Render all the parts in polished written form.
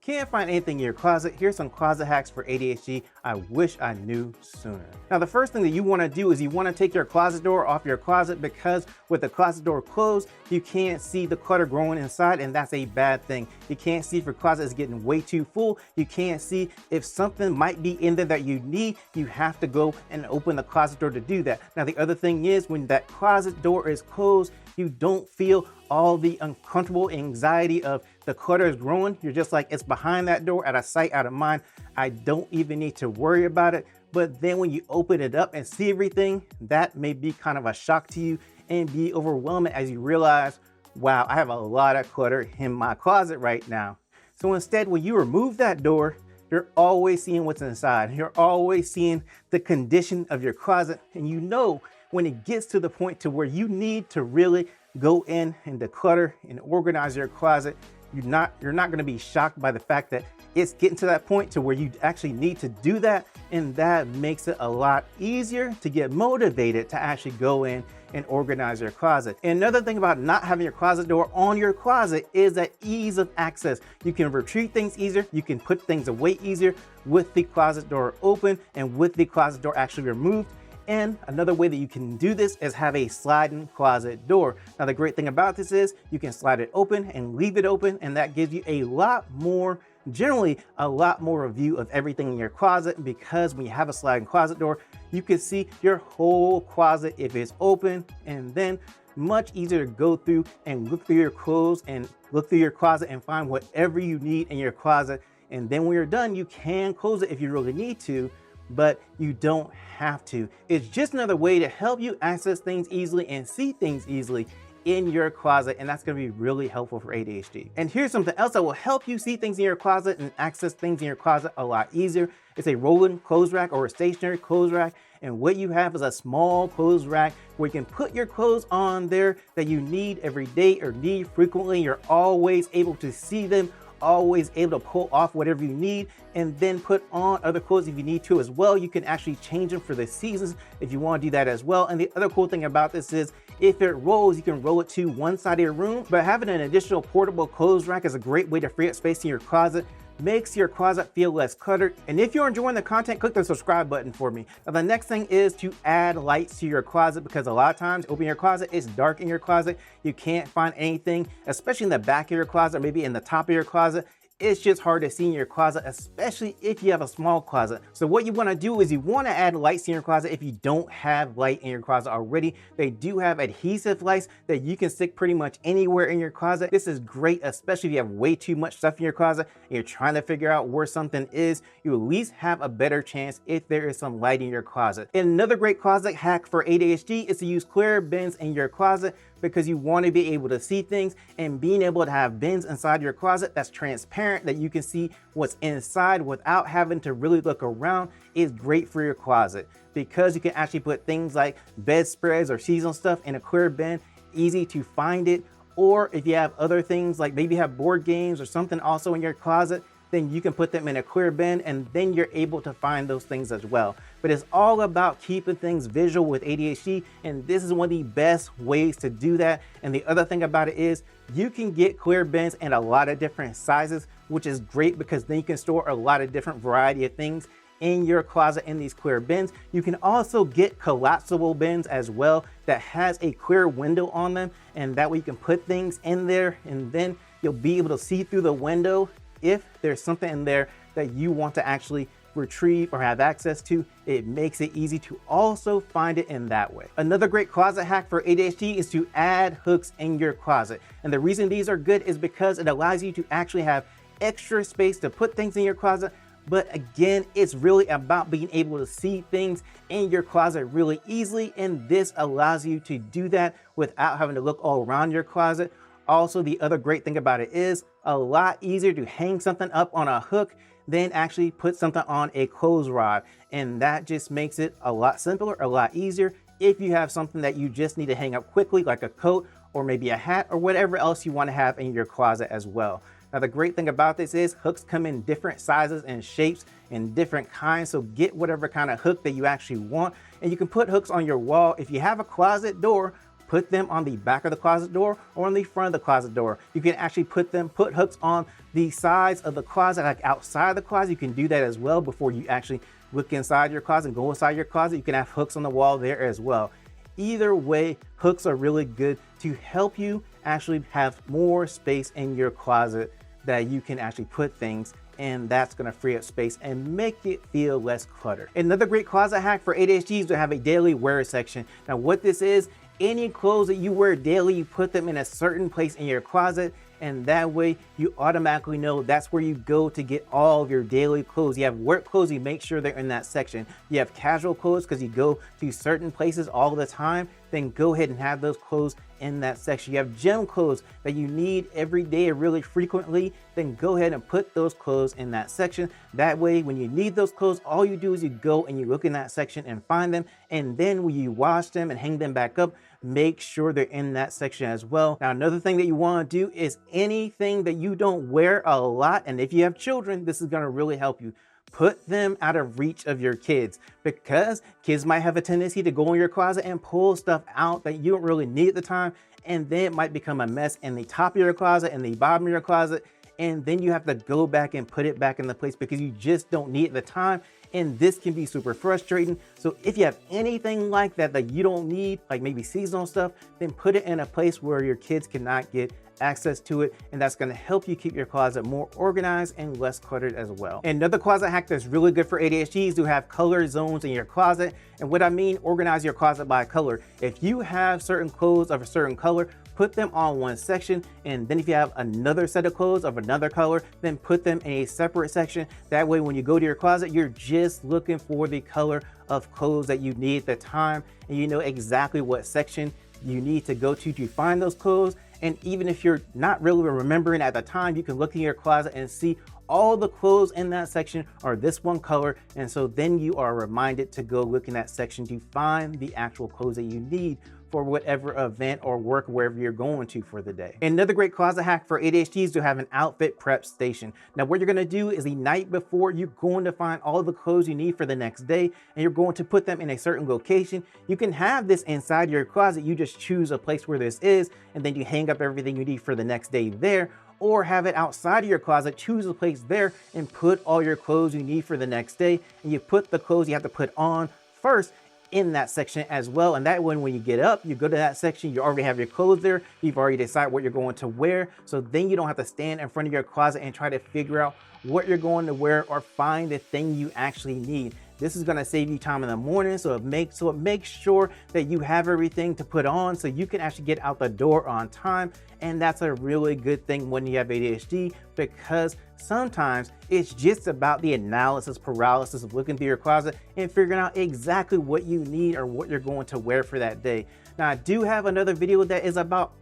Can't find anything in your closet? Here's some closet hacks for ADHD I wish I knew sooner. Now, the first thing that you want to do is you want to take your closet door off your closet, because with the closet door closed, you can't see the clutter growing inside, and that's a bad thing. You can't see if your closet is getting way too full. You can't see if something might be in there that you need. You have to go and open the closet door to do that. Now, the other thing is, when that closet door is closed, you don't feel all the uncomfortable anxiety of the clutter is growing. You're just like, it's behind that door, out of sight, out of mind. I don't even need to worry about it. But then when you open it up and see everything, that may be kind of a shock to you and be overwhelming as you realize, wow, I have a lot of clutter in my closet right now. So instead, when you remove that door, you're always seeing what's inside. You're always seeing the condition of your closet, and you know when it gets to the point to where you need to really go in and declutter and organize your closet, you're not going to be shocked by the fact that it's getting to that point to where you actually need to do that, and that makes it a lot easier to get motivated to actually go in and organize your closet. And another thing about not having your closet door on your closet is that ease of access. You can retrieve things easier, you can put things away easier with the closet door open and with the closet door actually removed. And another way that you can do this is have a sliding closet door. Now, the great thing about this is you can slide it open and leave it open, and that gives you a lot more, generally a lot more view of everything in your closet, because when you have a sliding closet door, you can see your whole closet if it's open, and then much easier to go through and look through your clothes and look through your closet and find whatever you need in your closet. And then when you're done, you can close it if you really need to, but you don't have to. It's just another way to help you access things easily and see things easily in your closet, and that's going to be really helpful for ADHD. And here's something else that will help you see things in your closet and access things in your closet a lot easier. It's a rolling clothes rack or a stationary clothes rack, and what you have is a small clothes rack where you can put your clothes on there that you need every day or need frequently. You're always able to see them, always able to pull off whatever you need, and then put on other clothes if you need to as well. You can actually change them for the seasons if you want to do that as well. And the other cool thing about this is if it rolls, you can roll it to one side of your room, but having an additional portable clothes rack is a great way to free up space in your closet. Makes your closet feel less cluttered. And if you're enjoying the content, click the subscribe button for me. Now, the next thing is to add lights to your closet, because a lot of times open your closet, it's dark in your closet. You can't find anything, especially in the back of your closet, or maybe in the top of your closet. It's just hard to see in your closet, especially if you have a small closet. So what you want to do is you want to add lights in your closet if you don't have light in your closet already. They do have adhesive lights that you can stick pretty much anywhere in your closet. This is great, especially if you have way too much stuff in your closet and you're trying to figure out where something is. You at least have a better chance if there is some light in your closet. And another great closet hack for ADHD is to use clear bins in your closet, because you want to be able to see things, and being able to have bins inside your closet that's transparent, that you can see what's inside without having to really look around, is great for your closet, because you can actually put things like bedspreads or seasonal stuff in a clear bin, easy to find it. Or if you have other things, like maybe you have board games or something also in your closet, then you can put them in a clear bin, and then you're able to find those things as well. But it's all about keeping things visual with ADHD, and this is one of the best ways to do that. And the other thing about it is you can get clear bins in a lot of different sizes, which is great, because then you can store a lot of different variety of things in your closet in these clear bins. You can also get collapsible bins as well that has a clear window on them, and that way you can put things in there, and then you'll be able to see through the window if there's something in there that you want to actually retrieve or have access to. It makes it easy to also find it in that way. Another great closet hack for ADHD is to add hooks in your closet. And the reason these are good is because it allows you to actually have extra space to put things in your closet. But again, it's really about being able to see things in your closet really easily, and this allows you to do that without having to look all around your closet. Also, the other great thing about it is a lot easier to hang something up on a hook than actually put something on a clothes rod. And that just makes it a lot simpler, a lot easier if you have something that you just need to hang up quickly, like a coat or maybe a hat or whatever else you want to have in your closet as well. Now, the great thing about this is hooks come in different sizes and shapes and different kinds. So get whatever kind of hook that you actually want. And you can put hooks on your wall. If you have a closet door, put them on the back of the closet door or on the front of the closet door. You can actually put hooks on the sides of the closet, like outside the closet. You can do that as well before you actually look inside your closet and go inside your closet. You can have hooks on the wall there as well. Either way, hooks are really good to help you actually have more space in your closet that you can actually put things, and that's going to free up space and make it feel less cluttered. Another great closet hack for ADHD is to have a daily wear section. Now what this is, any clothes that you wear daily, you put them in a certain place in your closet, and that way you automatically know that's where you go to get all of your daily clothes. You have work clothes, you make sure they're in that section. You have casual clothes because you go to certain places all the time, then go ahead and have those clothes in that section. You have gym clothes that you need every day or really frequently, then go ahead and put those clothes in that section. That way, when you need those clothes, all you do is you go and you look in that section and find them, and then when you wash them and hang them back up, make sure they're in that section as well. Now, another thing that you want to do is anything that you don't wear a lot, and if you have children, this is going to really help you. Put them out of reach of your kids, because kids might have a tendency to go in your closet and pull stuff out that you don't really need at the time, and then it might become a mess in the top of your closet and the bottom of your closet, and then you have to go back and put it back in the place because you just don't need it at the time. And this can be super frustrating. So if you have anything like that that you don't need, like maybe seasonal stuff, then put it in a place where your kids cannot get access to it, and that's going to help you keep your closet more organized and less cluttered as well. And another closet hack that's really good for ADHD is to have color zones in your closet. And what I mean, organize your closet by color. If you have certain clothes of a certain color, put them on one section, and then if you have another set of clothes of another color, then put them in a separate section. That way when you go to your closet, you're just looking for the color of clothes that you need at the time, and you know exactly what section you need to go to find those clothes. And even if you're not really remembering at the time, you can look in your closet and see all the clothes in that section are this one color. And so then you are reminded to go look in that section to find the actual clothes that you need for whatever event or work wherever you're going to for the day. Another great closet hack for ADHD is to have an outfit prep station. Now what you're gonna do is the night before, you're going to find all the clothes you need for the next day, and you're going to put them in a certain location. You can have this inside your closet. You just choose a place where this is, and then you hang up everything you need for the next day there, or have it outside of your closet, choose a place there and put all your clothes you need for the next day. And you put the clothes you have to put on first in that section as well. And that way, when you get up, you go to that section, you already have your clothes there. You've already decided what you're going to wear. So then you don't have to stand in front of your closet and try to figure out what you're going to wear or find the thing you actually need. This is going to save you time in the morning, so it makes sure that you have everything to put on so you can actually get out the door on time. And that's a really good thing when you have ADHD, because sometimes it's just about the analysis paralysis of looking through your closet and figuring out exactly what you need or what you're going to wear for that day. Now, I do have another video that is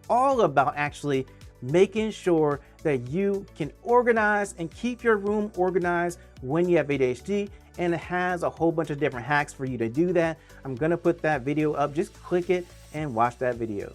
all about actually making sure that you can organize and keep your room organized when you have ADHD, and it has a whole bunch of different hacks for you to do that. I'm gonna put that video up, just click it and watch that video.